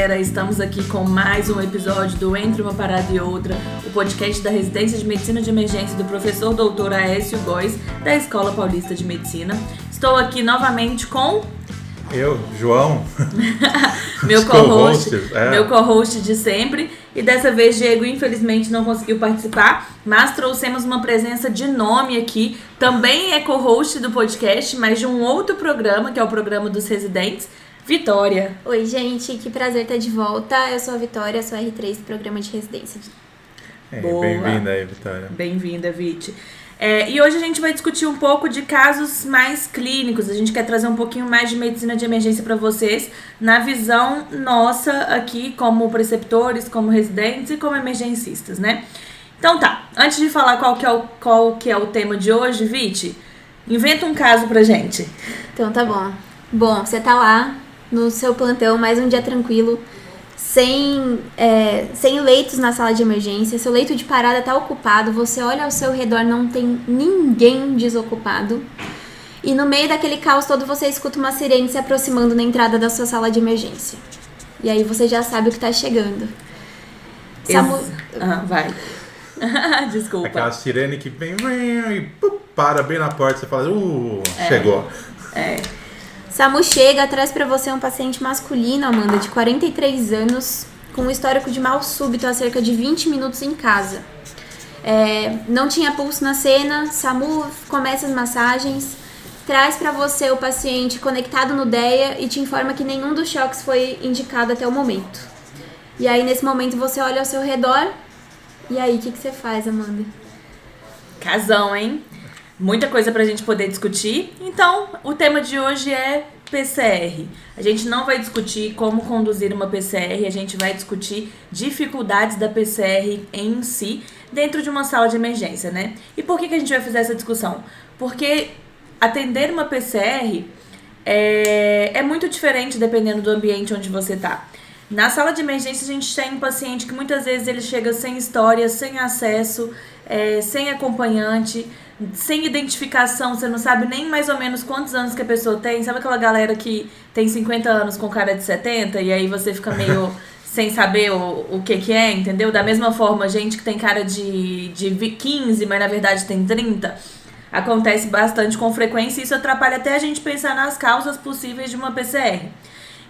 galera, estamos aqui com mais um episódio do Entre uma Parada e Outra, o podcast da Residência de Medicina de Emergência do professor doutor Aécio Góes, da Escola Paulista de Medicina. Estou aqui novamente com... Eu, João, meu co-host de sempre. E dessa vez Diego infelizmente não conseguiu participar, mas trouxemos uma presença de nome aqui. Também é co-host do podcast, mas de um outro programa, que é o programa dos residentes, Vitória. Oi, gente, que prazer estar de volta. Eu sou a Vitória, sou a R3 do programa de residência. Bem-vinda aí, Vitória. Bem-vinda, Viti. E hoje a gente vai discutir um pouco de casos mais clínicos. A gente quer trazer um pouquinho mais de medicina de emergência para vocês, na visão nossa aqui, como preceptores, como residentes e como emergencistas, né? Então tá, antes de falar qual que é o tema de hoje, Viti, inventa um caso pra gente. Então tá bom. Bom, você tá lá no seu plantão, mais um dia tranquilo, sem leitos na sala de emergência, seu leito de parada tá ocupado, você olha ao seu redor, não tem ninguém desocupado, e no meio daquele caos todo você escuta uma sirene se aproximando na entrada da sua sala de emergência. E aí você já sabe o que tá chegando. Vai. Desculpa. Aquela sirene que vem e para bem na porta, você fala, chegou. SAMU chega, traz pra você um paciente masculino, Amanda, de 43 anos, com um histórico de mal súbito há cerca de 20 minutos em casa. Não tinha pulso na cena, SAMU começa as massagens, traz pra você o paciente conectado no DEA e te informa que nenhum dos choques foi indicado até o momento. E aí, nesse momento, você olha ao seu redor, e aí, o que você faz, Amanda? Casão, hein? Muita coisa pra gente poder discutir. Então, o tema de hoje é PCR. A gente não vai discutir como conduzir uma PCR, a gente vai discutir dificuldades da PCR em si, dentro de uma sala de emergência, né? E por que a gente vai fazer essa discussão? Porque atender uma PCR é muito diferente dependendo do ambiente onde você tá. Na sala de emergência, a gente tem um paciente que muitas vezes ele chega sem história, sem acesso, sem acompanhante, sem identificação, você não sabe nem mais ou menos quantos anos que a pessoa tem. Sabe aquela galera que tem 50 anos com cara de 70 e aí você fica meio sem saber o que é, entendeu? Da mesma forma, gente que tem cara de 15, mas na verdade tem 30, acontece bastante com frequência e isso atrapalha até a gente pensar nas causas possíveis de uma PCR.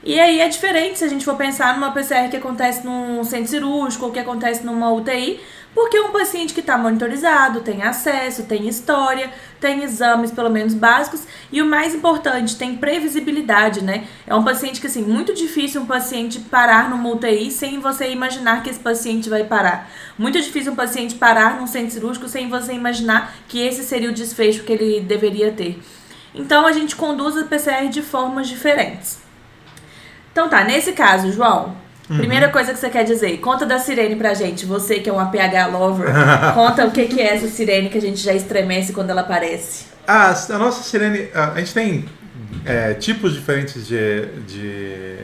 E aí é diferente se a gente for pensar numa PCR que acontece num centro cirúrgico ou que acontece numa UTI, porque é um paciente que está monitorizado, tem acesso, tem história, tem exames pelo menos básicos e o mais importante, tem previsibilidade, né? É um paciente que, assim, muito difícil um paciente parar numa UTI sem você imaginar que esse paciente vai parar. Muito difícil um paciente parar num centro cirúrgico sem você imaginar que esse seria o desfecho que ele deveria ter. Então a gente conduz a PCR de formas diferentes. Então tá, nesse caso, João, primeira coisa que você quer dizer, conta da sirene pra gente, você que é um APH lover, conta o que é essa sirene que a gente já estremece quando ela aparece. A nossa sirene, a gente tem tipos diferentes de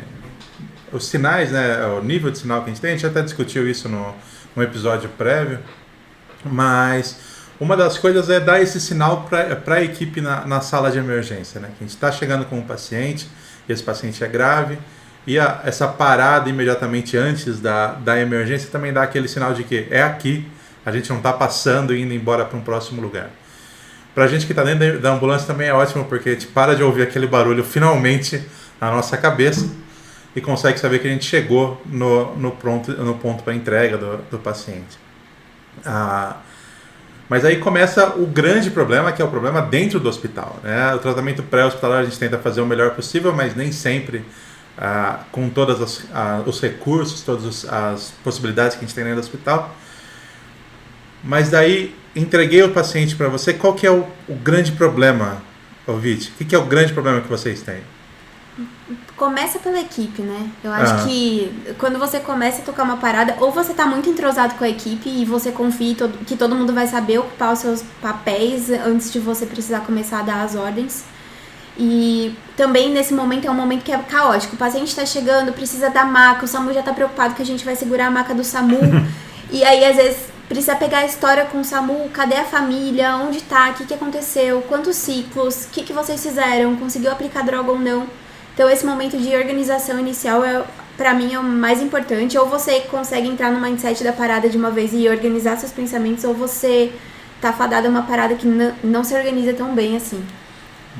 os sinais, né, o nível de sinal que a gente até discutiu isso no episódio prévio, mas uma das coisas é dar esse sinal para a equipe na sala de emergência, né, que a gente está chegando com um paciente, e esse paciente é grave, e essa parada imediatamente antes da emergência também dá aquele sinal de que é aqui, a gente não está passando e indo embora para um próximo lugar. Para a gente que está dentro da ambulância também é ótimo, porque a gente para de ouvir aquele barulho finalmente na nossa cabeça e consegue saber que a gente chegou no ponto para entrega do paciente. Mas aí começa o grande problema, que é o problema dentro do hospital, né? O tratamento pré-hospitalar a gente tenta fazer o melhor possível, mas nem sempre com todos os recursos, todas as possibilidades que a gente tem dentro do hospital. Mas daí, entreguei o paciente para você, qual que é o grande problema, Viti? O que é o grande problema que vocês têm? Começa pela equipe, né? Eu acho que quando você começa a tocar uma parada, ou você tá muito entrosado com a equipe e você confia que todo mundo vai saber ocupar os seus papéis antes de você precisar começar a dar as ordens. E também nesse momento é um momento que é caótico. O paciente tá chegando, precisa da maca, o SAMU já tá preocupado que a gente vai segurar a maca do SAMU. E aí, às vezes, precisa pegar a história com o SAMU, cadê a família, onde tá, o que aconteceu, quantos ciclos, o que vocês fizeram, conseguiu aplicar droga ou não. Então esse momento de organização inicial é pra mim, é o mais importante. Ou você consegue entrar no mindset da parada de uma vez e organizar seus pensamentos, ou você tá fadado a uma parada que não se organiza tão bem assim.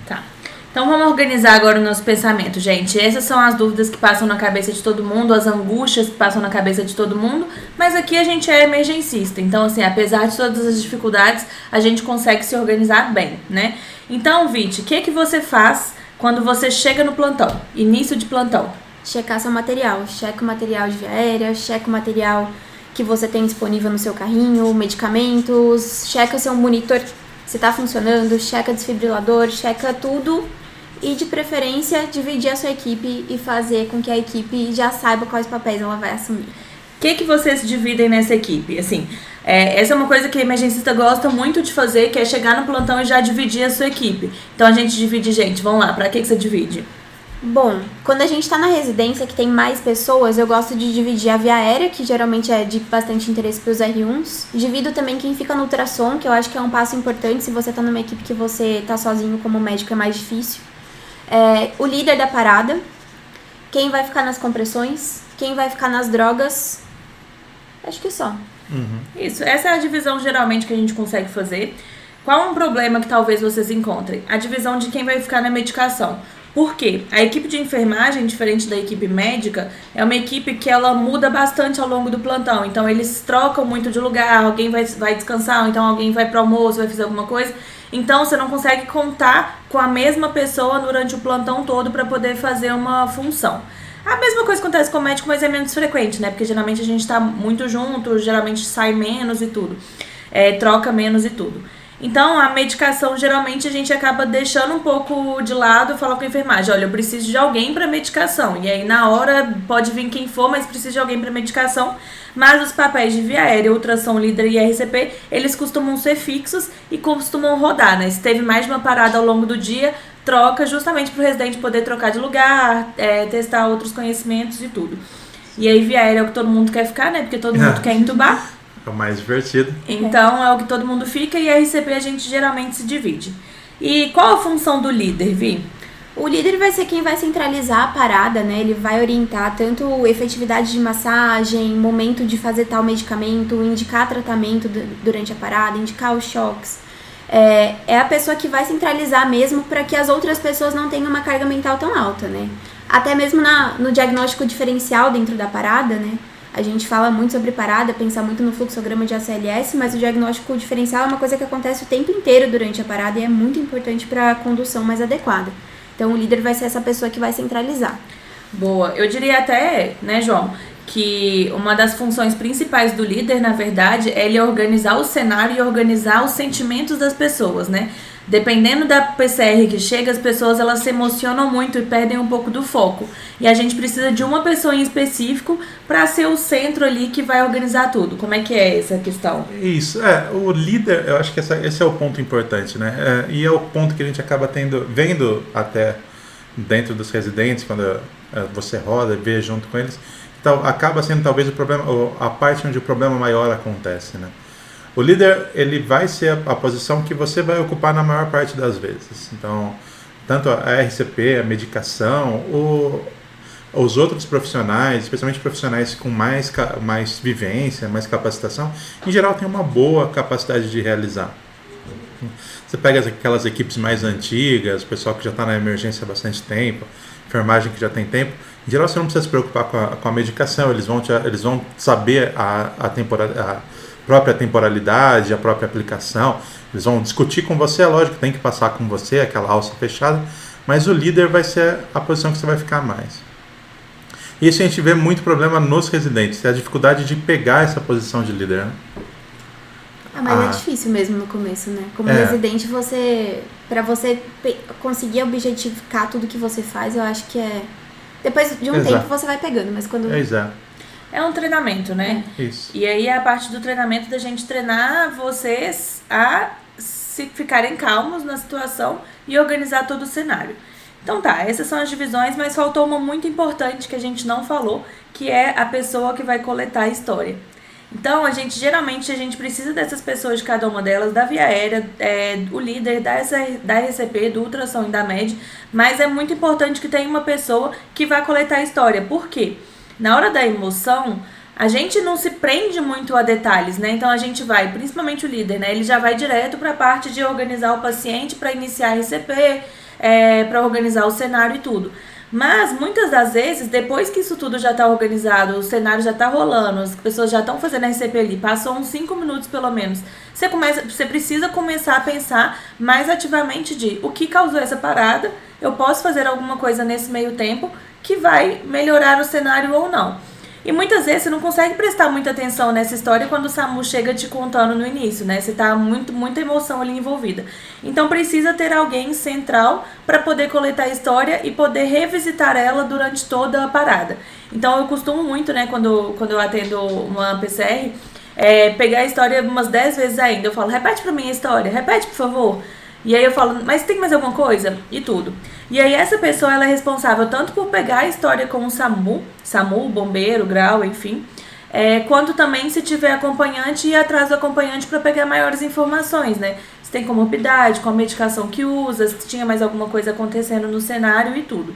Tá. Então vamos organizar agora o nosso pensamento, gente. Essas são as dúvidas que passam na cabeça de todo mundo, as angústias que passam na cabeça de todo mundo, mas aqui a gente é emergencista. Então, assim, apesar de todas as dificuldades, a gente consegue se organizar bem, né? Então, Viti, o que você faz quando você chega no plantão, início de plantão? Checar seu material. Checa o material de via aérea, checa o material que você tem disponível no seu carrinho, medicamentos, checa seu monitor se tá funcionando, checa desfibrilador, checa tudo. E de preferência, dividir a sua equipe e fazer com que a equipe já saiba quais papéis ela vai assumir. O que vocês dividem nessa equipe? Assim, essa é uma coisa que a emergencista gosta muito de fazer, que é chegar no plantão e já dividir a sua equipe. Então a gente divide, gente, vamos lá, pra que você divide? Bom, quando a gente tá na residência que tem mais pessoas, eu gosto de dividir a via aérea, que geralmente é de bastante interesse pros R1s. Divido também quem fica no ultrassom, que eu acho que é um passo importante. Se você tá numa equipe que você tá sozinho como médico, é mais difícil. O líder da parada, quem vai ficar nas compressões, quem vai ficar nas drogas, acho que só. Isso, essa é a divisão geralmente que a gente consegue fazer. Qual é um problema que talvez vocês encontrem? A divisão de quem vai ficar na medicação. Por quê? A equipe de enfermagem, diferente da equipe médica, é uma equipe que ela muda bastante ao longo do plantão. Então, eles trocam muito de lugar, alguém vai descansar, ou então alguém vai para o almoço, vai fazer alguma coisa. Então, você não consegue contar com a mesma pessoa durante o plantão todo para poder fazer uma função. A mesma coisa acontece com o médico, mas é menos frequente, né? Porque geralmente a gente tá muito junto, geralmente sai menos e tudo. Troca menos e tudo. Então, a medicação, geralmente, a gente acaba deixando um pouco de lado, falar com a enfermagem, olha, eu preciso de alguém para medicação. E aí, na hora, pode vir quem for, mas precisa de alguém para medicação. Mas os papéis de via aérea, ultrassom, líder e RCP, eles costumam ser fixos e costumam rodar, né? Se teve mais de uma parada ao longo do dia, troca justamente para o residente poder trocar de lugar, testar outros conhecimentos e tudo. E aí, via aérea é o que todo mundo quer ficar, né? Porque todo mundo quer entubar. É o mais divertido. Então, é o que todo mundo fica e a RCP a gente geralmente se divide. E qual a função do líder, Vi? O líder vai ser quem vai centralizar a parada, né? Ele vai orientar tanto efetividade de massagem, momento de fazer tal medicamento, indicar tratamento durante a parada, indicar os choques. É a pessoa que vai centralizar mesmo para que as outras pessoas não tenham uma carga mental tão alta, né? Até mesmo no diagnóstico diferencial dentro da parada, né? A gente fala muito sobre parada, pensa muito no fluxograma de ACLS, mas o diagnóstico diferencial é uma coisa que acontece o tempo inteiro durante a parada e é muito importante para a condução mais adequada. Então, o líder vai ser essa pessoa que vai centralizar. Boa. Eu diria até, né, João, que uma das funções principais do líder, na verdade, é ele organizar o cenário e organizar os sentimentos das pessoas, né? Dependendo da PCR que chega, as pessoas elas se emocionam muito e perdem um pouco do foco. E a gente precisa de uma pessoa em específico para ser o centro ali que vai organizar tudo. Como é que é essa questão? Isso, o líder, eu acho que esse é o ponto importante, né? E é o ponto que a gente acaba vendo até dentro dos residentes, quando você roda e vê junto com eles. Então, acaba sendo talvez o problema, a parte onde o problema maior acontece, né? O líder, ele vai ser a posição que você vai ocupar na maior parte das vezes. Então, tanto a RCP, a medicação, os outros profissionais, especialmente profissionais com mais vivência, mais capacitação, em geral tem uma boa capacidade de realizar. Você pega aquelas equipes mais antigas, o pessoal que já está na emergência há bastante tempo, enfermagem que já tem tempo, em geral você não precisa se preocupar com a medicação, eles vão saber a própria temporalidade, a própria aplicação, eles vão discutir com você, é lógico, tem que passar com você, aquela alça fechada, mas o líder vai ser a posição que você vai ficar mais. E isso a gente vê muito problema nos residentes, é a dificuldade de pegar essa posição de líder, né? Mas é difícil mesmo no começo, né? Como residente, pra você conseguir objetificar tudo que você faz, eu acho que depois de um tempo você vai pegando, mas quando... É um treinamento, né? Isso. E aí é a parte do treinamento da gente treinar vocês a se ficarem calmos na situação e organizar todo o cenário. Então tá, essas são as divisões, mas faltou uma muito importante que a gente não falou, que é a pessoa que vai coletar a história. Então, geralmente a gente precisa dessas pessoas, de cada uma delas, da via aérea, o líder, da RCP, do ultrassom e da MED, mas é muito importante que tenha uma pessoa que vai coletar a história. Por quê? Na hora da emoção, a gente não se prende muito a detalhes, né? Então a gente vai, principalmente o líder, né? Ele já vai direto para a parte de organizar o paciente para iniciar a RCP, para organizar o cenário e tudo. Mas muitas das vezes, depois que isso tudo já está organizado, o cenário já está rolando, as pessoas já estão fazendo a RCP ali, passou uns 5 minutos pelo menos, você precisa começar a pensar mais ativamente de o que causou essa parada, eu posso fazer alguma coisa nesse meio tempo que vai melhorar o cenário ou não. E muitas vezes você não consegue prestar muita atenção nessa história quando o SAMU chega te contando no início, né? Você tá muita emoção ali envolvida. Então precisa ter alguém central para poder coletar a história e poder revisitar ela durante toda a parada. Então eu costumo muito, né, quando eu atendo uma PCR, pegar a história umas 10 vezes ainda. Eu falo, repete pra mim a história, repete por favor. E aí eu falo, mas tem mais alguma coisa? E tudo. E aí essa pessoa, ela é responsável tanto por pegar a história com o SAMU, bombeiro, grau, enfim, quanto também se tiver acompanhante, ir atrás do acompanhante para pegar maiores informações, né? Se tem comorbidade, qual a medicação que usa, se tinha mais alguma coisa acontecendo no cenário e tudo.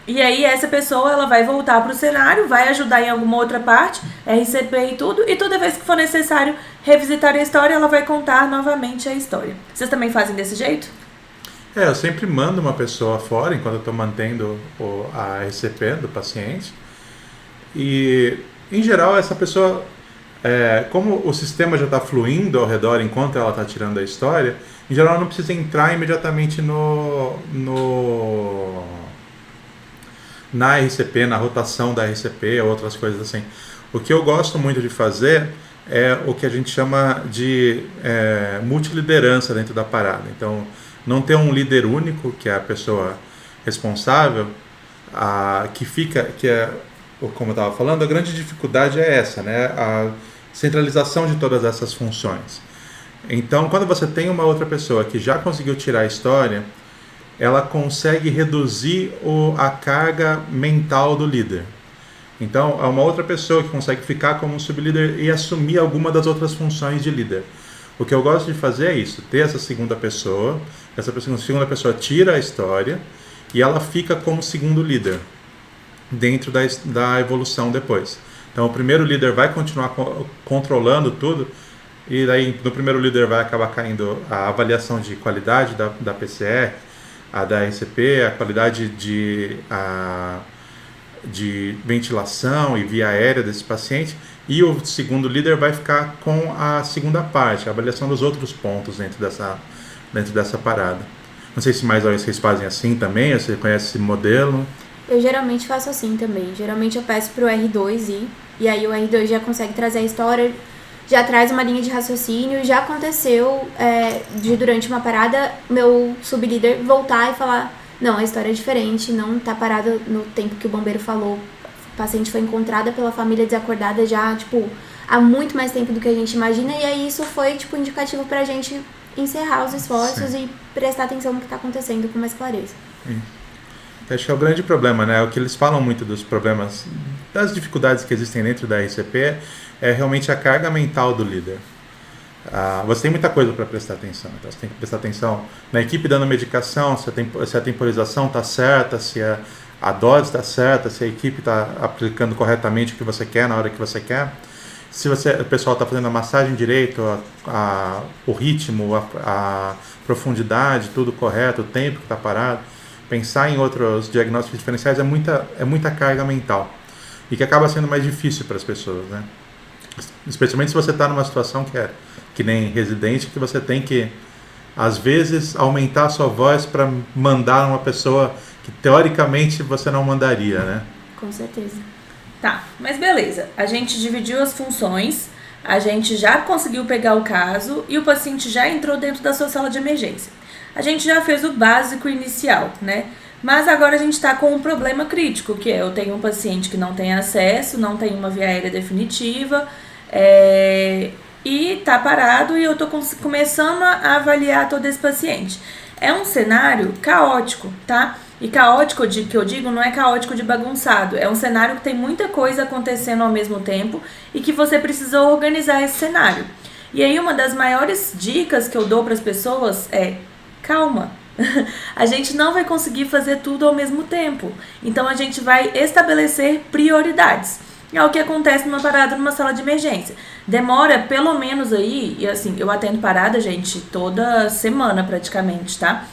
E aí essa pessoa, ela vai voltar para o cenário, vai ajudar em alguma outra parte, RCP e tudo, e toda vez que for necessário revisitar a história, ela vai contar novamente a história. Vocês também fazem desse jeito? Eu sempre mando uma pessoa fora enquanto eu estou mantendo a RCP do paciente. E, em geral, essa pessoa, como o sistema já está fluindo ao redor enquanto ela está tirando a história, em geral, não precisa entrar imediatamente na RCP, na rotação da RCP ou outras coisas assim. O que eu gosto muito de fazer é o que a gente chama de multiliderança dentro da parada. Então, não ter um líder único, que é a pessoa responsável, como eu estava falando, a grande dificuldade é essa, né? A centralização de todas essas funções. Então, quando você tem uma outra pessoa que já conseguiu tirar a história, ela consegue reduzir a carga mental do líder. Então, é uma outra pessoa que consegue ficar como um sublíder e assumir alguma das outras funções de líder. O que eu gosto de fazer é isso, ter essa segunda pessoa tira a história e ela fica como segundo líder dentro da evolução depois. Então, o primeiro líder vai continuar controlando tudo e daí no primeiro líder vai acabar caindo a avaliação de qualidade da PCR, a da RCP, a qualidade de ventilação e via aérea desse paciente, e o segundo líder vai ficar com a segunda parte, a avaliação dos outros pontos dentro dessa parada. Não sei se mais vocês fazem assim também, você conhece esse modelo? Eu geralmente faço assim também. Geralmente eu peço pro R2 ir, e aí o R2 já consegue trazer a história, já traz uma linha de raciocínio. Já aconteceu durante uma parada, meu sublíder voltar e falar: não, a história é diferente, não tá parada no tempo que o bombeiro falou. O paciente foi encontrada pela família desacordada já, há muito mais tempo do que a gente imagina. E aí isso foi, indicativo pra gente encerrar os esforços Sim. e prestar atenção no que tá acontecendo com mais clareza. Sim. Acho que é o grande problema, né? O que eles falam muito dos problemas, das dificuldades que existem dentro da RCP, é realmente a carga mental do líder. Você tem muita coisa para prestar atenção. Então você tem que prestar atenção na equipe dando medicação, se a temporização está certa, se a dose está certa, se a equipe está aplicando corretamente o que você quer na hora que você quer. Se o pessoal está fazendo a massagem direito, o ritmo, a profundidade, tudo correto, o tempo que está parado. Pensar em outros diagnósticos diferenciais é muita carga mental. E que acaba sendo mais difícil para as pessoas, né? Especialmente se você está numa situação que nem residente, que você tem que, às vezes, aumentar a sua voz para mandar uma pessoa que, teoricamente, você não mandaria, né? Com certeza. Tá, mas beleza. A gente dividiu as funções, a gente já conseguiu pegar o caso e o paciente já entrou dentro da sua sala de emergência. A gente já fez o básico inicial, né? Mas agora a gente está com um problema crítico, que eu tenho um paciente que não tem acesso, não tem uma via aérea definitiva, e está parado e eu estou começando a avaliar todo esse paciente. É um cenário caótico, tá? E caótico, que eu digo, não é caótico de bagunçado. É um cenário que tem muita coisa acontecendo ao mesmo tempo e que você precisa organizar esse cenário. E aí uma das maiores dicas que eu dou para as pessoas é: calma. a gente não vai conseguir fazer tudo ao mesmo tempo. Então a gente vai estabelecer prioridades. É o que acontece numa parada numa sala de emergência. Demora pelo menos aí, e assim, eu atendo parada, gente, toda semana praticamente, tá?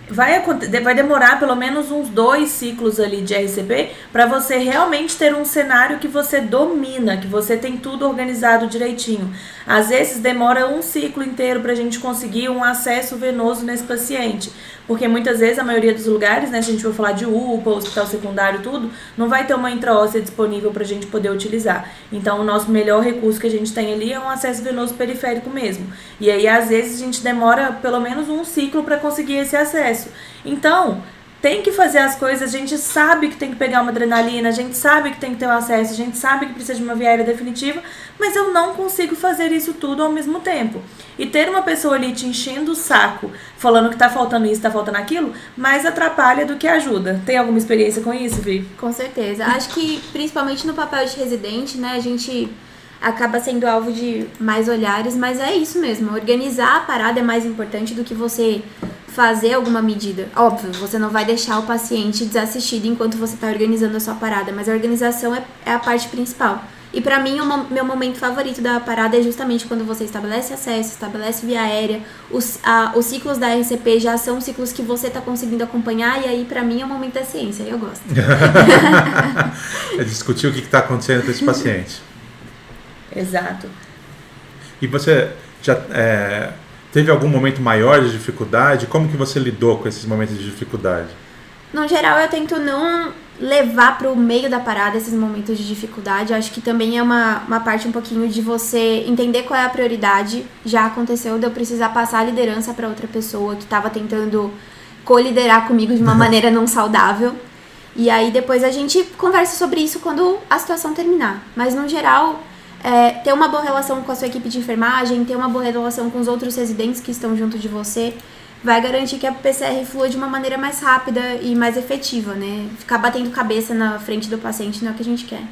Vai demorar pelo menos uns 2 ciclos ali de RCP para você realmente ter um cenário que você domina, que você tem tudo organizado direitinho. Às vezes demora um ciclo inteiro para a gente conseguir um acesso venoso nesse paciente, porque muitas vezes a maioria dos lugares, né, se a gente for falar de UPA, hospital secundário, tudo, não vai ter uma intraóssea disponível para a gente poder utilizar. Então o nosso melhor recurso que a gente tem ali é um acesso venoso periférico mesmo. E aí às vezes a gente demora pelo menos um ciclo para conseguir esse acesso. Então, tem que fazer as coisas, a gente sabe que tem que pegar uma adrenalina, a gente sabe que tem que ter um acesso, a gente sabe que precisa de uma via aérea definitiva, mas eu não consigo fazer isso tudo ao mesmo tempo. E ter uma pessoa ali te enchendo o saco, falando que tá faltando isso, tá faltando aquilo, mais atrapalha do que ajuda. Tem alguma experiência com isso, Vi? Com certeza. Acho que, principalmente no papel de residente, né, a gente acaba sendo alvo de mais olhares, mas é isso mesmo. Organizar a parada é mais importante do que você fazer alguma medida. Óbvio, você não vai deixar o paciente desassistido enquanto você está organizando a sua parada, mas a organização é a parte principal. E pra mim, meu momento favorito da parada é justamente quando você estabelece acesso, estabelece via aérea, os ciclos da RCP já são ciclos que você tá conseguindo acompanhar, e aí pra mim é o momento da ciência, eu gosto. É discutir o que está acontecendo com esse paciente. Exato. E você já teve algum momento maior de dificuldade? Como que você lidou com esses momentos de dificuldade? No geral, eu tento não levar para o meio da parada esses momentos de dificuldade. Acho que também é uma parte um pouquinho de você entender qual é a prioridade. Já aconteceu de eu precisar passar a liderança para outra pessoa que estava tentando co-liderar comigo de uma maneira não saudável. E aí depois a gente conversa sobre isso quando a situação terminar. Mas no geral, ter uma boa relação com a sua equipe de enfermagem, ter uma boa relação com os outros residentes que estão junto de você, vai garantir que a PCR flua de uma maneira mais rápida e mais efetiva, né? Ficar batendo cabeça na frente do paciente não é o que a gente quer.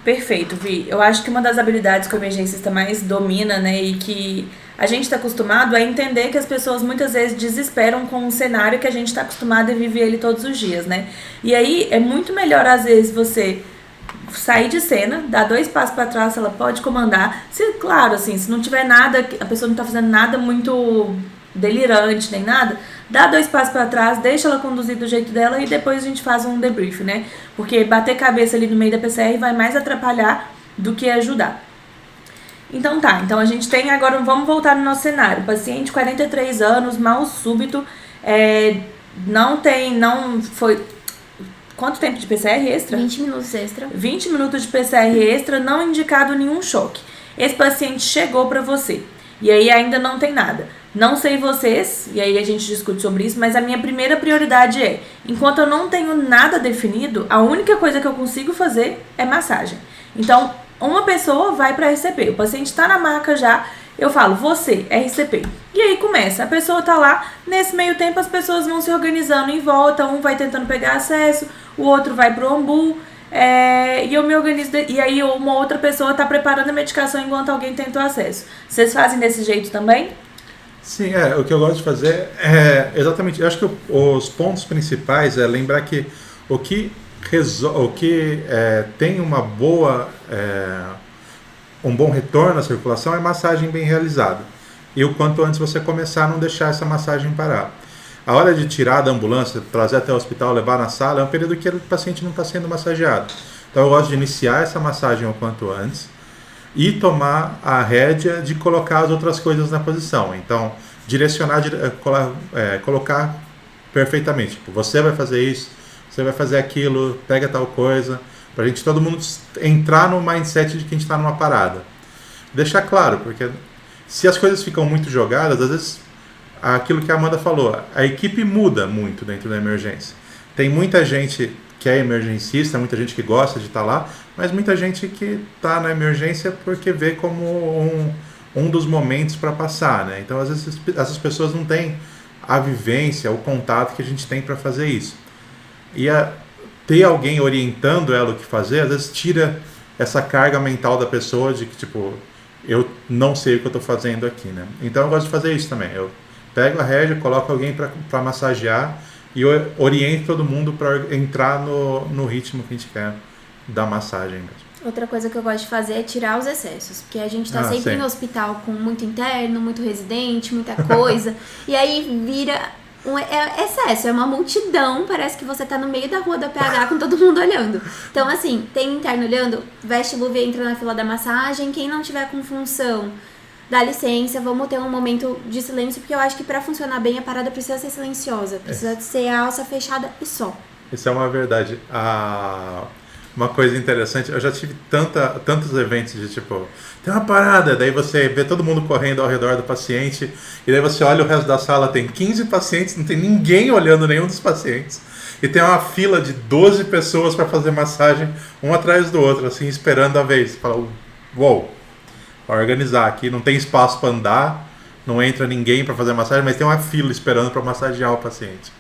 Perfeito, Vi. Eu acho que uma das habilidades que o emergencista mais domina, né, e que a gente está acostumado é entender que as pessoas muitas vezes desesperam com um cenário que a gente está acostumado a viver ele todos os dias, né? E aí é muito melhor, às vezes, você sair de cena, dar 2 passos para trás, ela pode comandar. Claro, assim, se não tiver nada, a pessoa não está fazendo nada muito delirante nem nada, dá 2 passos para trás, deixa ela conduzir do jeito dela e depois a gente faz um debrief, né? Porque bater cabeça ali no meio da PCR vai mais atrapalhar do que ajudar. Então tá, então a gente tem agora, vamos voltar no nosso cenário, paciente 43 anos, mal súbito, não foi... Quanto tempo de PCR extra? 20 minutos extra. 20 minutos de PCR extra, não indicado nenhum choque. Esse paciente chegou para você e aí ainda não tem nada. Não sei vocês, e aí a gente discute sobre isso, mas a minha primeira prioridade é, enquanto eu não tenho nada definido, a única coisa que eu consigo fazer é massagem. Então, uma pessoa vai para RCP, o paciente está na maca já, eu falo, você, RCP. E aí começa, a pessoa tá lá, nesse meio tempo as pessoas vão se organizando em volta, um vai tentando pegar acesso, o outro vai pro ambu, e eu me organizo, e aí uma outra pessoa tá preparando a medicação enquanto alguém tenta o acesso. Vocês fazem desse jeito também? Sim, o que eu gosto de fazer é exatamente, eu acho que os pontos principais é lembrar que o que tem uma boa, um bom retorno à circulação é massagem bem realizada. E o quanto antes você começar a não deixar essa massagem parar. A hora de tirar da ambulância, trazer até o hospital, levar na sala, é um período que o paciente não está sendo massageado. Então eu gosto de iniciar essa massagem o quanto antes e tomar a rédea de colocar as outras coisas na posição. Então, direcionar, colocar perfeitamente. Tipo, você vai fazer isso, você vai fazer aquilo, pega tal coisa, para a gente, todo mundo entrar no mindset de que a gente está numa parada. Deixar claro, porque se as coisas ficam muito jogadas, às vezes, aquilo que a Amanda falou, a equipe muda muito dentro da emergência. Tem muita gente que é emergencista, muita gente que gosta de estar lá, mas muita gente que está na emergência porque vê como um dos momentos para passar, né? Então, às vezes, essas pessoas não têm a vivência, o contato que a gente tem para fazer isso. E ter alguém orientando ela o que fazer, às vezes tira essa carga mental da pessoa de que, tipo, eu não sei o que eu estou fazendo aqui, né? Então, eu gosto de fazer isso também. Eu pego a rédea, coloco alguém para massagear e oriento todo mundo para entrar no ritmo que a gente quer da massagem mesmo. Outra coisa que eu gosto de fazer é tirar os excessos, porque a gente tá sempre sim. no hospital com muito interno, muito residente, muita coisa, e aí vira excesso, é uma multidão, parece que você tá no meio da rua da PH com todo mundo olhando. Então, assim, tem interno olhando, veste luva e entra na fila da massagem, quem não tiver com função, dá licença, vamos ter um momento de silêncio, porque eu acho que pra funcionar bem a parada precisa ser silenciosa, precisa ser a alça fechada e só. Isso é uma verdade. Uma coisa interessante, eu já tive tantos eventos de tipo, tem uma parada, daí você vê todo mundo correndo ao redor do paciente, e daí você olha o resto da sala, tem 15 pacientes, não tem ninguém olhando nenhum dos pacientes, e tem uma fila de 12 pessoas para fazer massagem, um atrás do outro, assim, esperando a vez. Você fala, uou, para organizar aqui, não tem espaço para andar, não entra ninguém para fazer massagem, mas tem uma fila esperando para massagear o paciente.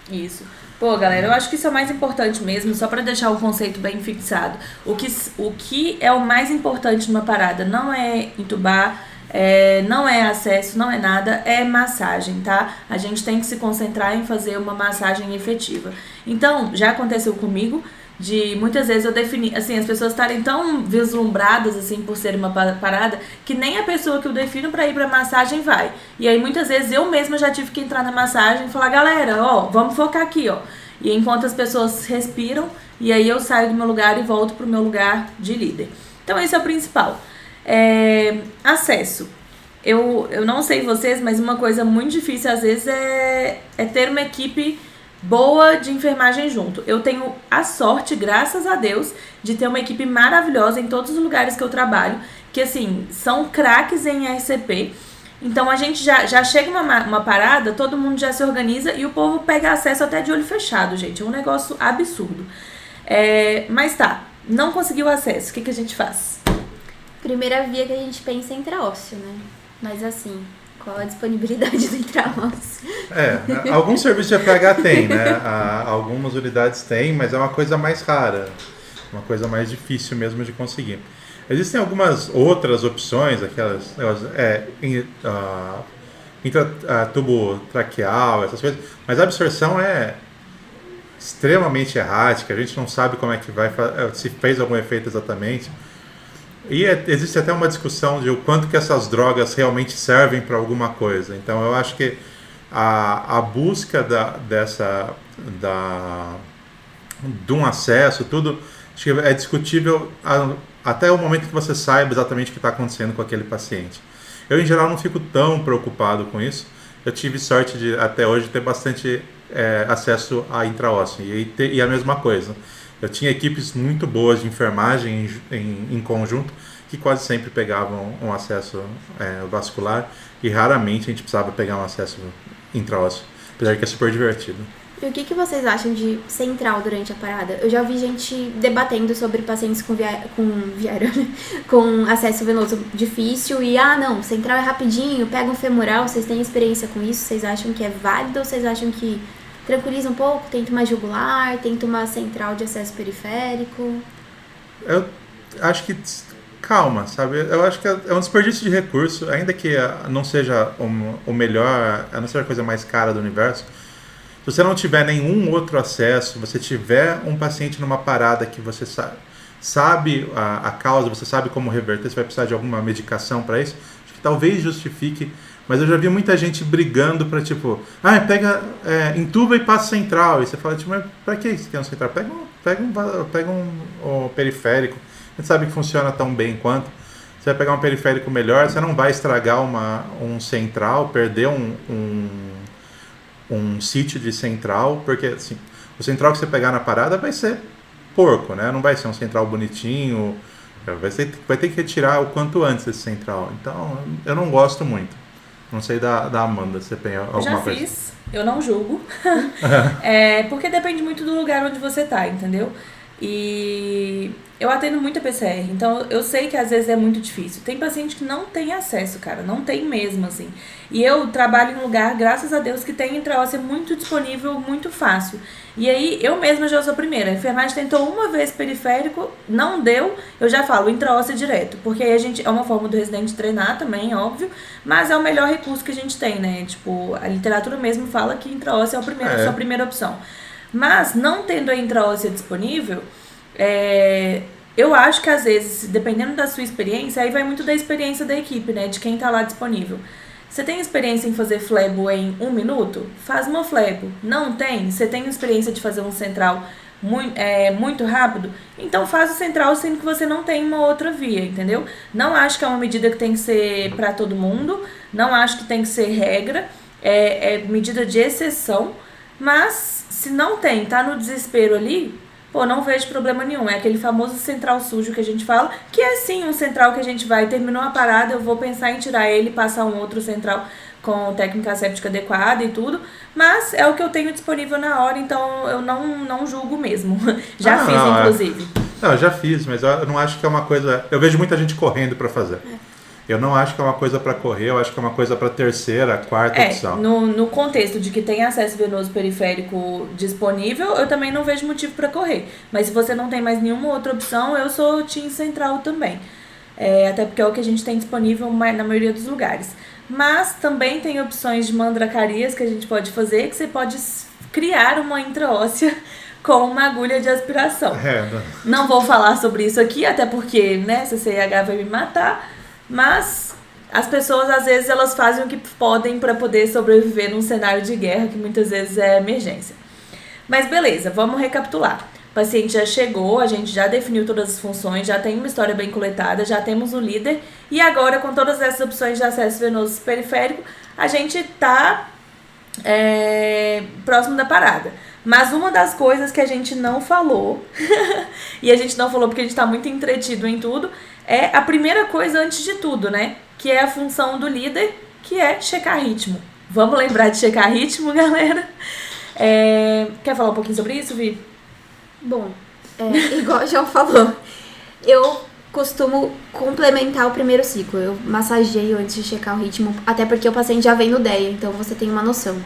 Isso. Pô, galera, eu acho que isso é o mais importante mesmo, só pra deixar o conceito bem fixado. O que é o mais importante numa parada não é entubar, não é acesso, não é nada, é massagem, tá? A gente tem que se concentrar em fazer uma massagem efetiva. Então, já aconteceu comigo de muitas vezes eu definir, assim, as pessoas estarem tão vislumbradas, assim, por ser uma parada, que nem a pessoa que eu defino pra ir pra massagem vai. E aí, muitas vezes, eu mesma já tive que entrar na massagem e falar, galera, ó, vamos focar aqui, ó. E enquanto as pessoas respiram, e aí eu saio do meu lugar e volto pro meu lugar de líder. Então, esse é o principal. Acesso. Eu não sei vocês, mas uma coisa muito difícil, às vezes, é ter uma equipe boa de enfermagem junto. Eu tenho a sorte, graças a Deus, de ter uma equipe maravilhosa em todos os lugares que eu trabalho, que assim, são craques em RCP. Então a gente já chega uma parada, todo mundo já se organiza e o povo pega acesso até de olho fechado, gente. É um negócio absurdo. Mas tá, não conseguiu acesso, o que a gente faz? Primeira via que a gente pensa é intraósseo, né? Mas assim, qual a disponibilidade do intraósseo? Alguns serviços de FH tem, né? Algumas unidades têm, mas é uma coisa mais rara, uma coisa mais difícil mesmo de conseguir. Existem algumas outras opções, aquelas tubo traqueal, essas coisas, mas a absorção é extremamente errática, a gente não sabe como é que vai, se fez algum efeito exatamente. E existe até uma discussão de o quanto que essas drogas realmente servem para alguma coisa. Então eu acho que a busca de um acesso, tudo, acho que é discutível até o momento que você saiba exatamente o que está acontecendo com aquele paciente. Eu, em geral, não fico tão preocupado com isso. Eu tive sorte de, até hoje, ter bastante acesso a intraósseo. E a mesma coisa. Eu tinha equipes muito boas de enfermagem em conjunto que quase sempre pegavam um acesso vascular e raramente a gente precisava pegar um acesso intraósseo, apesar que é super divertido. E o que vocês acham de central durante a parada? Eu já vi gente debatendo sobre pacientes com acesso venoso difícil e, não, central é rapidinho, pega um femoral, vocês têm experiência com isso? Vocês acham que é válido ou vocês acham que tranquiliza um pouco, tenta uma jugular, tenta uma central de acesso periférico? Eu acho que calma, sabe? Eu acho que é um desperdício de recurso, ainda que não seja o melhor, a não ser a coisa mais cara do universo. Se você não tiver nenhum outro acesso, você tiver um paciente numa parada que você sabe a causa, você sabe como reverter, você vai precisar de alguma medicação para isso, acho que talvez justifique. Mas eu já vi muita gente brigando pra, tipo, entuba e passa central. E você fala, tipo, mas pra que você quer um central? Pega um periférico. A gente sabe que funciona tão bem quanto. Você vai pegar um periférico melhor, você não vai estragar um central, perder um sítio de central, porque, assim, o central que você pegar na parada vai ser porco, né? Não vai ser um central bonitinho. Vai ter que retirar o quanto antes desse central. Então, eu não gosto muito. Não sei da Amanda, você tem alguma coisa? Eu já fiz, eu não julgo. Porque depende muito do lugar onde você tá, entendeu? E eu atendo muita PCR, então eu sei que às vezes é muito difícil. Tem paciente que não tem acesso, cara, não tem mesmo, assim. E eu trabalho em um lugar, graças a Deus, que tem intraóssea muito disponível, muito fácil. E aí, eu mesma já sou a primeira. A enfermagem tentou uma vez periférico, não deu, eu já falo intraóssea direto. Porque aí a gente, é uma forma do residente treinar também, óbvio, mas é o melhor recurso que a gente tem, né? Tipo, a literatura mesmo fala que intraóssea é a sua primeira opção. Mas, não tendo a intraóssea disponível, eu acho que às vezes, dependendo da sua experiência, aí vai muito da experiência da equipe, né? De quem tá lá disponível. Você tem experiência em fazer flebo em 1 minuto? Faz uma flebo. Não tem? Você tem experiência de fazer um central muito rápido? Então faz o central sendo que você não tem uma outra via, entendeu? Não acho que é uma medida que tem que ser para todo mundo. Não acho que tem que ser regra. É medida de exceção. Mas se não tem, tá no desespero ali, pô, não vejo problema nenhum. É aquele famoso central sujo que a gente fala, que é sim um central que a gente vai, terminou a parada, eu vou pensar em tirar ele e passar um outro central com técnica asséptica adequada e tudo, mas é o que eu tenho disponível na hora, então eu não julgo mesmo. Já fiz, inclusive. Não, eu já fiz, mas eu não acho que é uma coisa... Eu vejo muita gente correndo pra fazer. Eu não acho que é uma coisa para correr, eu acho que é uma coisa para terceira, quarta opção. No contexto de que tem acesso venoso periférico disponível, eu também não vejo motivo para correr. Mas se você não tem mais nenhuma outra opção, eu sou team central também. Até porque é o que a gente tem disponível na maioria dos lugares. Mas também tem opções de mandracarias que a gente pode fazer, que você pode criar uma intraóssea com uma agulha de aspiração. Não vou falar sobre isso aqui, até porque, né, CCIH vai me matar. Mas as pessoas, às vezes, elas fazem o que podem para poder sobreviver num cenário de guerra, que muitas vezes é emergência. Mas beleza, vamos recapitular. O paciente já chegou, a gente já definiu todas as funções, já tem uma história bem coletada, já temos o líder. E agora, com todas essas opções de acesso venoso periférico, a gente está próximo da parada. Mas uma das coisas que a gente não falou, e a gente não falou porque a gente está muito entretido em tudo, é a primeira coisa antes de tudo, né? Que é a função do líder, que é checar ritmo. Vamos lembrar de checar ritmo, galera? Quer falar um pouquinho sobre isso, Vi? Bom, igual o João falou, eu costumo complementar o primeiro ciclo. Eu massageio antes de checar o ritmo, até porque o paciente já vem no DEA, então você tem uma noção.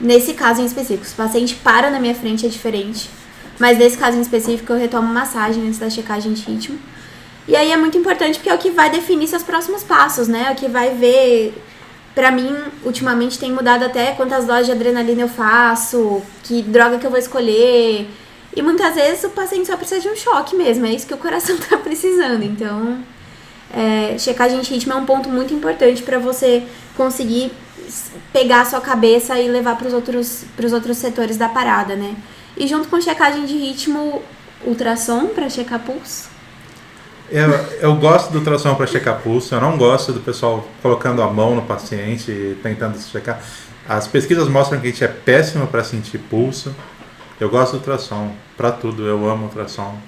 Nesse caso em específico, se o paciente para na minha frente é diferente, mas nesse caso em específico eu retomo massagem antes da checagem de ritmo. E aí é muito importante porque é o que vai definir seus próximos passos, né? É o que vai ver... Pra mim, ultimamente tem mudado até quantas doses de adrenalina eu faço, que droga que eu vou escolher. E muitas vezes o paciente só precisa de um choque mesmo, é isso que o coração tá precisando. Então, checagem de ritmo é um ponto muito importante pra você conseguir pegar a sua cabeça e levar pros outros setores da parada, né? E junto com checagem de ritmo, ultrassom pra checar pulso. Eu gosto do ultrassom para checar pulso, eu não gosto do pessoal colocando a mão no paciente e tentando checar. As pesquisas mostram que a gente é péssimo para sentir pulso. Eu gosto do ultrassom, para tudo, eu amo ultrassom.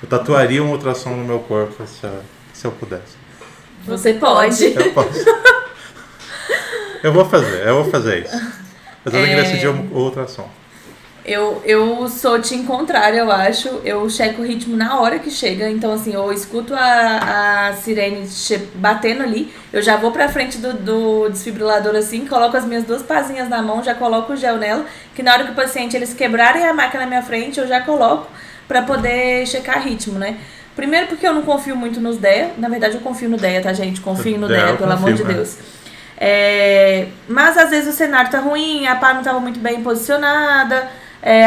Eu tatuaria um ultrassom no meu corpo se eu pudesse. Você pode. Eu posso. Eu vou fazer isso. Mas eu tenho que decidir o ultrassom. Eu sou team contrário, eu acho. Eu checo o ritmo na hora que chega. Então, assim, eu escuto a sirene batendo ali. Eu já vou pra frente do desfibrilador, assim, coloco as minhas 2 pazinhas na mão, já coloco o gel nela. Que na hora que o paciente, eles quebrarem a maca na minha frente, eu já coloco pra poder checar ritmo, né? Primeiro porque eu não confio muito nos DEA. Na verdade, eu confio no DEA, tá, gente? Confio no DEA, pelo amor de Deus. Mas às vezes o cenário tá ruim, a pá não tava muito bem posicionada.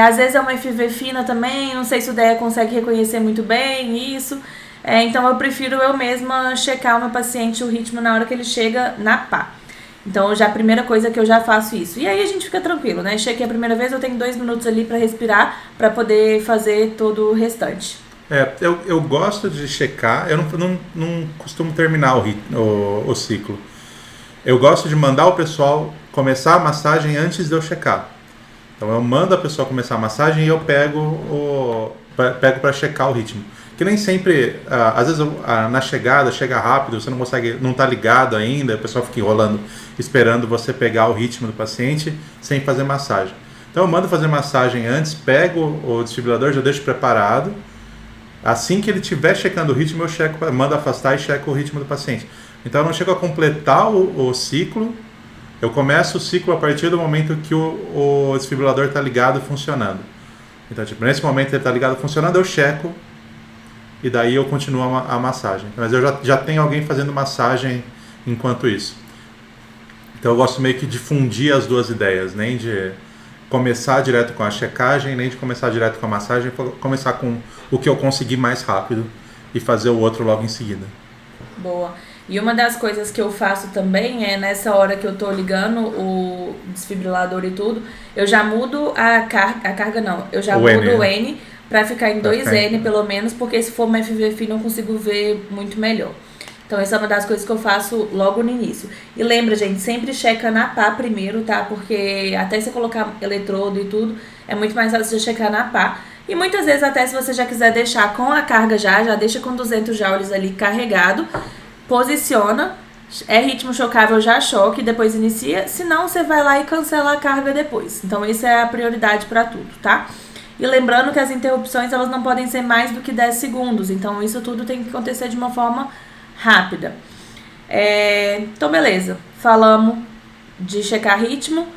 Às vezes é uma FV fina também, não sei se o DEA consegue reconhecer muito bem isso. Então eu prefiro eu mesma checar o meu paciente, o ritmo na hora que ele chega na pá. Então já a primeira coisa que eu já faço isso. E aí a gente fica tranquilo, né? Chequei a primeira vez, eu tenho 2 minutos ali pra respirar, pra poder fazer todo o restante. Eu gosto de checar, eu não costumo terminar o ciclo. Eu gosto de mandar o pessoal começar a massagem antes de eu checar. Então eu mando a pessoa começar a massagem e eu pego para checar o ritmo. Que nem sempre, às vezes na chegada, chega rápido, você não consegue, não está ligado ainda, o pessoal fica enrolando, esperando você pegar o ritmo do paciente sem fazer massagem. Então eu mando fazer massagem antes, pego o desfibrilador, já deixo preparado, Assim que ele estiver checando o ritmo, eu checo, mando afastar e checo o ritmo do paciente. Então eu não chego a completar o ciclo, eu começo o ciclo a partir do momento que o desfibrilador está ligado funcionando. Então, tipo, nesse momento ele está ligado funcionando, eu checo e daí eu continuo a massagem. Mas eu já tenho alguém fazendo massagem enquanto isso. Então eu gosto meio que de fundir as duas ideias, nem de começar direto com a checagem, nem de começar direto com a massagem, começar com o que eu conseguir mais rápido e fazer o outro logo em seguida. Boa. E uma das coisas que eu faço também é nessa hora que eu tô ligando o desfibrilador e tudo, eu já mudo a carga não, eu já mudo o N pra ficar em 2N pelo menos, porque se for uma FV fina eu consigo ver muito melhor. Então essa é uma das coisas que eu faço logo no início. E lembra, gente, sempre checa na pá primeiro, tá? Porque até você colocar eletrodo e tudo, é muito mais fácil de checar na pá. E muitas vezes até se você já quiser deixar com a carga já deixa com 200 joules ali carregado, posiciona, é ritmo chocável, já choque, depois inicia. Senão você vai lá e cancela a carga depois. Então isso é a prioridade para tudo, tá? E lembrando que as interrupções elas não podem ser mais do que 10 segundos. Então isso tudo tem que acontecer de uma forma rápida. Então beleza, falamos de checar ritmo,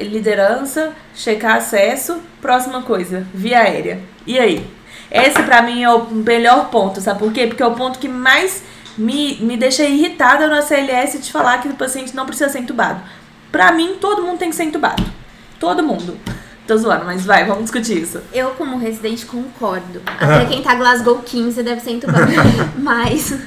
liderança, checar acesso, próxima coisa, via aérea. E aí? Esse pra mim é o melhor ponto, sabe por quê? Porque é o ponto que mais me deixa irritada na CLS de falar que o paciente não precisa ser entubado. Pra mim, todo mundo tem que ser entubado. Todo mundo. Tô zoando, mas vamos discutir isso. Eu, como residente, concordo. Até quem tá Glasgow 15 deve ser entubado. Mas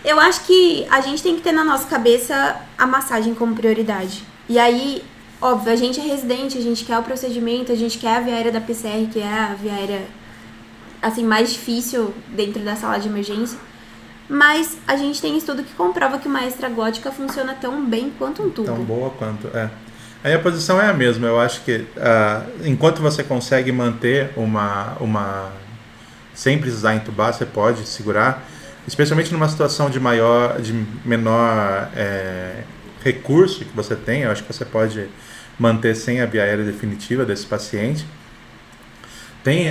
eu acho que a gente tem que ter na nossa cabeça a massagem como prioridade. E aí, óbvio, a gente é residente, a gente quer o procedimento, a gente quer a via aérea da PCR, que é a via aérea assim, mais difícil dentro da sala de emergência. Mas a gente tem estudo que comprova que uma extraglótica funciona tão bem quanto um tubo. Tão boa quanto, Aí a posição é a mesma. Eu acho que enquanto você consegue manter sem precisar entubar, você pode segurar, especialmente numa situação de menor recurso que você tem. Eu acho que você pode manter sem a via aérea definitiva desse paciente. Tem,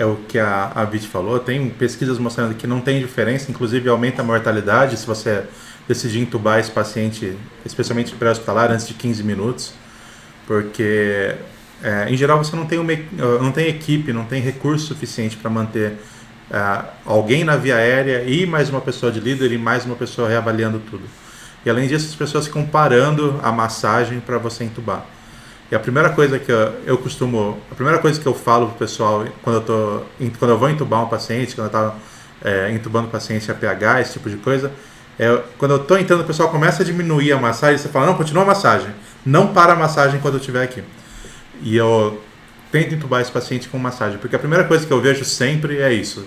o que a Vit falou, tem pesquisas mostrando que não tem diferença, inclusive aumenta a mortalidade se você decidir entubar esse paciente, especialmente pré-hospitalar, antes de 15 minutos, porque em geral você não tem equipe, não tem recurso suficiente para manter alguém na via aérea e mais uma pessoa de líder e mais uma pessoa reavaliando tudo. E além disso, as pessoas ficam parando a massagem para você entubar. E a primeira coisa que eu falo pro pessoal quando eu vou entubar um paciente, quando eu estou entubando o paciente a pH, esse tipo de coisa, quando eu estou entrando, o pessoal começa a diminuir a massagem, você fala, não, continua a massagem, não para a massagem quando eu estiver aqui. E eu tento entubar esse paciente com massagem, porque a primeira coisa que eu vejo sempre é isso.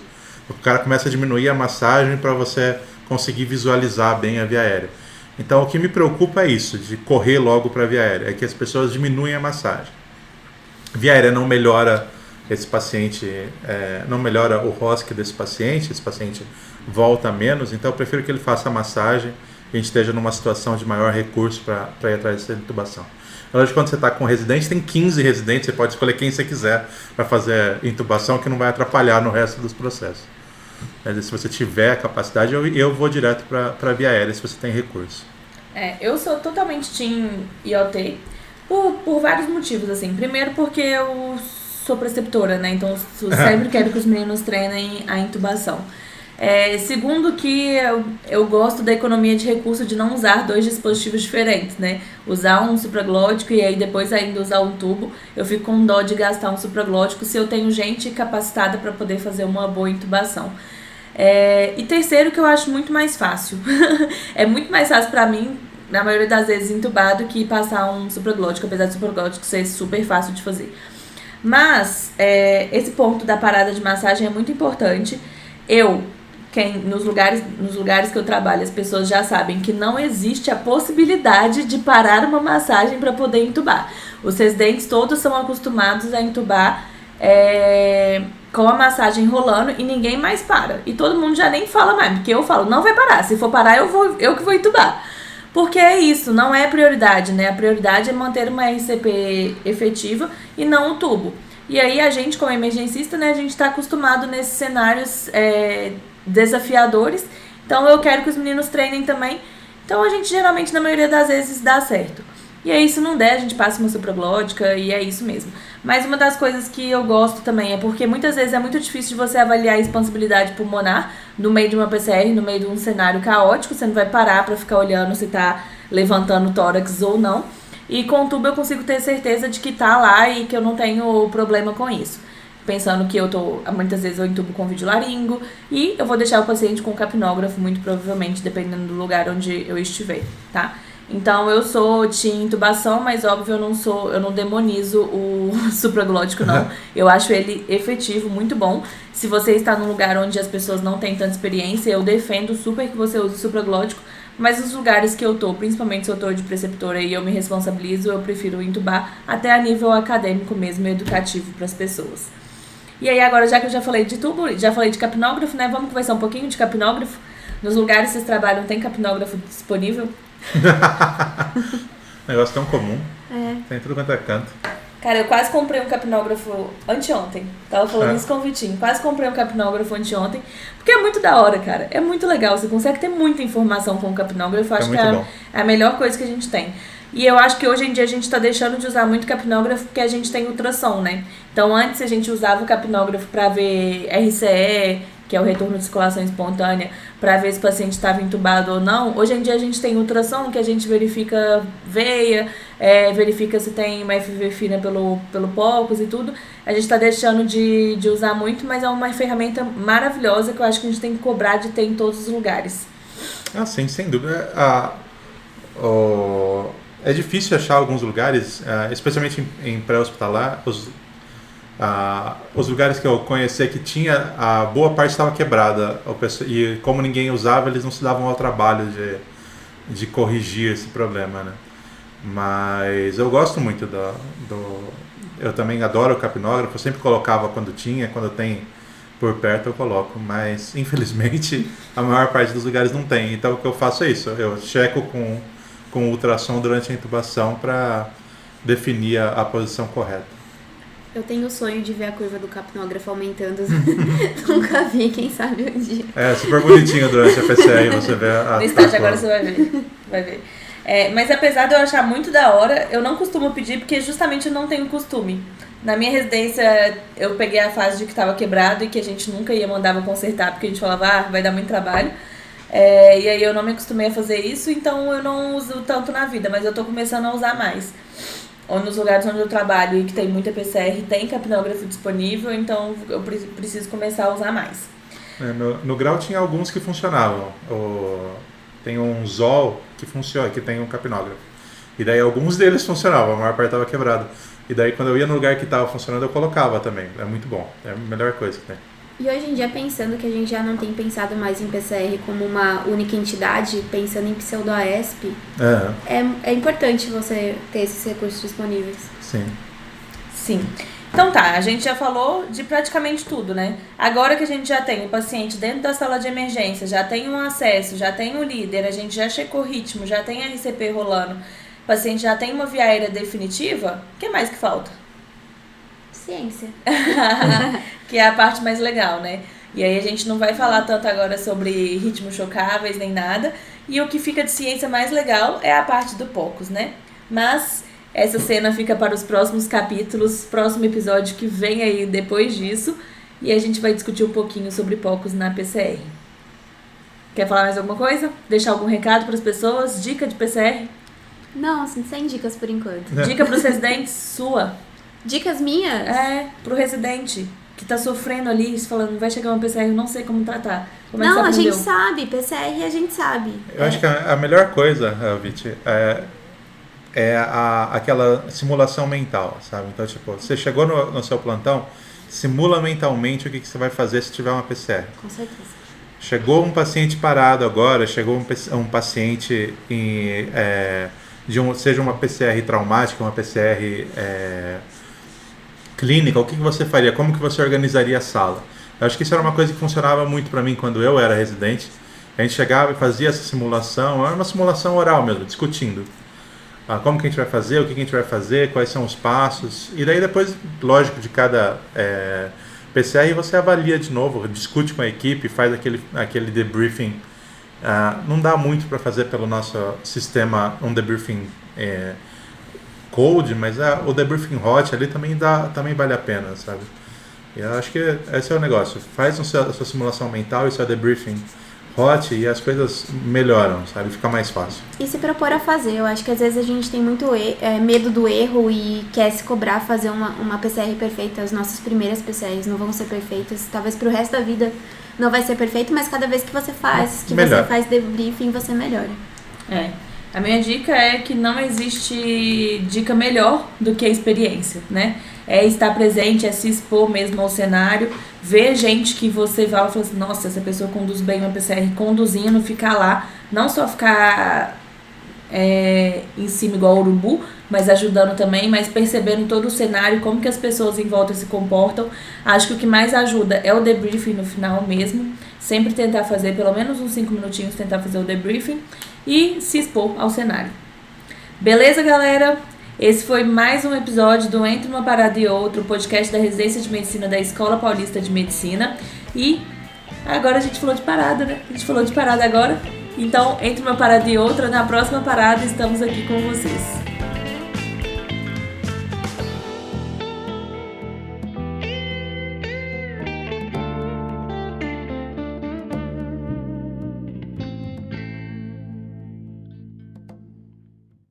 O cara começa a diminuir a massagem para você conseguir visualizar bem a via aérea. Então, o que me preocupa é isso, de correr logo para a via aérea, é que as pessoas diminuem a massagem. A via aérea não melhora esse paciente, não melhora o ROSC desse paciente, esse paciente volta menos, então eu prefiro que ele faça a massagem e a gente esteja numa situação de maior recurso para ir atrás dessa intubação. Lógico, quando você está com residente, tem 15 residentes, você pode escolher quem você quiser para fazer intubação, que não vai atrapalhar no resto dos processos. Mas se você tiver a capacidade, eu vou direto para a via aérea, se você tem recurso. Eu sou totalmente team IoT por vários motivos, assim. Primeiro porque eu sou preceptora, né? Então eu sempre quero que os meninos treinem a intubação. Segundo que eu gosto da economia de recurso de não usar 2 dispositivos diferentes, né? Usar um supraglótico e aí depois ainda usar um tubo. Eu fico com dó de gastar um supraglótico se eu tenho gente capacitada para poder fazer uma boa intubação. E terceiro, que eu acho muito mais fácil. É muito mais fácil para mim, na maioria das vezes, entubado que passar um supraglótico, apesar do supraglótico ser super fácil de fazer. Mas esse ponto da parada de massagem é muito importante. Nos lugares que eu trabalho, as pessoas já sabem que não existe a possibilidade de parar uma massagem para poder entubar. Os residentes todos são acostumados a entubar com a massagem rolando e ninguém mais para. E todo mundo já nem fala mais, porque eu falo, não vai parar. Se for parar, eu que vou entubar. Porque é isso, não é prioridade, né? A prioridade é manter uma RCP efetiva e não o tubo. E aí a gente, como emergencista, né, a gente está acostumado nesses cenários desafiadores. Então eu quero que os meninos treinem também. Então a gente geralmente, na maioria das vezes, dá certo. E aí, se não der, a gente passa uma supraglótica e é isso mesmo. Mas uma das coisas que eu gosto também é porque muitas vezes é muito difícil de você avaliar a expansibilidade pulmonar no meio de uma PCR, no meio de um cenário caótico. Você não vai parar para ficar olhando se tá levantando o tórax ou não. E com o tubo eu consigo ter certeza de que tá lá e que eu não tenho problema com isso. Pensando que muitas vezes eu entubo com videolaringo e eu vou deixar o paciente com capnógrafo, muito provavelmente, dependendo do lugar onde eu estiver, tá? Então eu sou team intubação, mas óbvio eu não demonizo o supraglótico, não. Eu acho ele efetivo, muito bom. Se você está num lugar onde as pessoas não têm tanta experiência, eu defendo super que você use o supraglótico, mas nos lugares que eu tô, principalmente se eu tô de preceptora e eu me responsabilizo, eu prefiro intubar até a nível acadêmico mesmo, educativo para as pessoas. E aí agora, já que eu já falei de tubo, já falei de capnógrafo, né? Vamos conversar um pouquinho de capnógrafo. Nos lugares que vocês trabalham, tem capnógrafo disponível? Negócio tão comum. É. Tem tudo quanto é canto. Cara, eu quase comprei um capnógrafo anteontem. Tava falando isso com o Vitinho. Quase comprei um capnógrafo anteontem. Porque é muito da hora, cara. É muito legal. Você consegue ter muita informação com o capnógrafo. Eu acho que é a melhor coisa que a gente tem. E eu acho que hoje em dia a gente tá deixando de usar muito capnógrafo porque a gente tem ultrassom, né? Então antes a gente usava o capnógrafo pra ver RCE, que é o retorno de circulação espontânea, para ver se o paciente estava entubado ou não. Hoje em dia a gente tem ultrassom, que a gente verifica veia, verifica se tem uma FV fina pelo POCUS e tudo. A gente está deixando de usar muito, mas é uma ferramenta maravilhosa que eu acho que a gente tem que cobrar de ter em todos os lugares. Ah, sim, sem dúvida. É difícil achar alguns lugares, especialmente em pré-hospitalar, os lugares que eu conheci que tinha, a boa parte estava quebrada, e como ninguém usava, eles não se davam ao trabalho de corrigir esse problema, né? Mas eu gosto muito eu também adoro o capnógrafo, eu sempre colocava quando tem por perto eu coloco, mas infelizmente a maior parte dos lugares não tem, então o que eu faço é isso, eu checo com o ultrassom durante a intubação para definir a posição correta. Eu tenho o sonho de ver a curva do capnógrafo aumentando. Nunca vi, quem sabe um dia. É super bonitinho durante a PCR, você vê a... No estágio agora você vai ver. Mas apesar de eu achar muito da hora, eu não costumo pedir porque justamente eu não tenho costume. Na minha residência, eu peguei a fase de que estava quebrado e que a gente nunca ia mandar consertar porque a gente falava, vai dar muito trabalho. E aí eu não me acostumei a fazer isso, então eu não uso tanto na vida, mas eu tô começando a usar mais. Ou nos lugares onde eu trabalho e que tem muita PCR, tem capnógrafo disponível, então eu preciso começar a usar mais. No grau tinha alguns que funcionavam. Tem um ZOL que funciona, que tem um capnógrafo. E daí alguns deles funcionavam, a maior parte estava quebrado. E daí quando eu ia no lugar que estava funcionando, eu colocava também. É muito bom, é a melhor coisa que tem. E hoje em dia, pensando que a gente já não tem pensado mais em PCR como uma única entidade, pensando em pseudo-AESP, é importante você ter esses recursos disponíveis. Sim. Então tá, a gente já falou de praticamente tudo, né? Agora que a gente já tem o paciente dentro da sala de emergência, já tem um acesso, já tem o líder, a gente já checou o ritmo, já tem RCP rolando, o paciente já tem uma via aérea definitiva, o que mais que falta? Ciência. Que é a parte mais legal, né? E aí a gente não vai falar tanto agora sobre ritmos chocáveis nem nada. E o que fica de ciência mais legal é a parte do POCUS, né? Mas essa cena fica para os próximos capítulos, próximo episódio que vem aí depois disso. E a gente vai discutir um pouquinho sobre POCUS na PCR. Quer falar mais alguma coisa? Deixar algum recado para as pessoas? Dica de PCR? Não, sem dicas por enquanto. Dica para os residentes sua? Dicas minhas? Pro residente que tá sofrendo ali, falando, vai chegar uma PCR, eu não sei como tratar. Como não, a gente sabe, PCR a gente sabe. Eu acho que a melhor coisa, Viti, é aquela simulação mental, sabe? Então, tipo, você chegou no seu plantão, simula mentalmente o que você vai fazer se tiver uma PCR. Com certeza. Chegou um paciente parado agora, chegou um paciente seja uma PCR traumática, uma PCR clínica, o que você faria? Como que você organizaria a sala? Eu acho que isso era uma coisa que funcionava muito para mim quando eu era residente. A gente chegava e fazia essa simulação, era uma simulação oral mesmo, discutindo. como que a gente vai fazer, o que a gente vai fazer, quais são os passos. E daí depois, lógico, de cada PCR você avalia de novo, discute com a equipe, faz aquele debriefing. Não dá muito para fazer pelo nosso sistema um debriefing cold, mas o debriefing hot ali também vale a pena, sabe? E eu acho que esse é o negócio. Faz a sua simulação mental e seu debriefing hot e as coisas melhoram, sabe? Fica mais fácil. E se propor a fazer. Eu acho que às vezes a gente tem muito medo do erro e quer se cobrar fazer uma PCR perfeita. As nossas primeiras PCRs não vão ser perfeitas. Talvez pro resto da vida não vai ser perfeito, mas cada vez que você faz, você faz debriefing, você melhora. A minha dica é que não existe dica melhor do que a experiência, né? É estar presente, é se expor mesmo ao cenário, ver gente que você vai e fala assim, nossa, essa pessoa conduz bem uma PCR, conduzindo, ficar lá, não só ficar em cima igual urubu, mas ajudando também, mas percebendo todo o cenário, como que as pessoas em volta se comportam. Acho que o que mais ajuda é o debriefing no final mesmo, sempre tentar fazer pelo menos uns 5 minutinhos, tentar fazer o debriefing e se expor ao cenário. Beleza, galera? Esse foi mais um episódio do Entre Uma Parada e Outra, o podcast da Residência de Medicina da Escola Paulista de Medicina. E agora a gente falou de parada, né? A gente falou de parada agora. Então, entre uma parada e outra, na próxima parada estamos aqui com vocês.